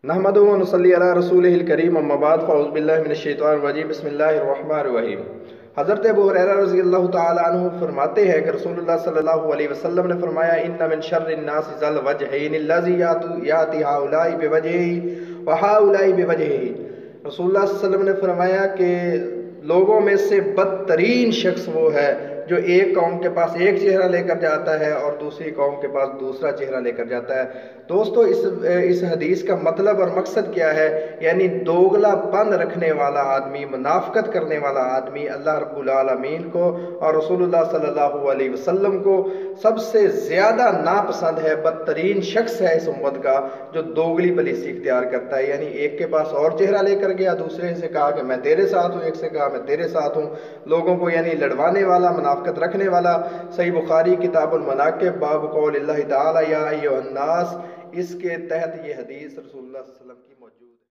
نحمدہ و نصلی علی رسولہ الکریم، اما بعد، فاعوذ باللہ من الشیطان الرجیم، بسم اللہ الرحمن الرحیم۔ حضرت ابو ہریرہ رضی اللہ تعالی عنہ فرماتے ہیں کہ رسول اللہ صلی اللہ علیہ وسلم نے فرمایا، ان من شر الناس ذا الوجہین الذی یاتی ہؤلاء بوجہہ وہؤلاء بوجہہ۔ رسول اللہ صلی اللہ علیہ وسلم نے فرمایا کہ لوگوں میں سے بدترین شخص وہ ہے جو ایک قوم کے پاس ایک چہرہ لے کر جاتا ہے اور دوسری قوم کے پاس دوسرا چہرہ لے کر جاتا ہے۔ دوستو، اس حدیث کا مطلب اور مقصد کیا ہے؟ یعنی دوگلا پن رکھنے والا آدمی، منافقت کرنے والا آدمی اللہ رب العالمین کو اور رسول اللہ صلی اللہ علیہ وسلم کو سب سے زیادہ ناپسند ہے، بدترین شخص ہے اس امت کا جو دوگلی پالیسی اختیار کرتا ہے۔ یعنی ایک کے پاس اور چہرہ لے کر گیا، دوسرے سے کہا کہ میں تیرے ساتھ ہوں، ایک سے کہا میں تیرے ساتھ ہوں، لوگوں کو یعنی لڑوانے والا، منافقت رکھنے والا۔ صحیح بخاری کتاب المناقب باب قول اللہ تعالی یا ایھا الناس، اس کے تحت یہ حدیث رسول اللہ صلی اللہ علیہ وسلم کی موجود ہے۔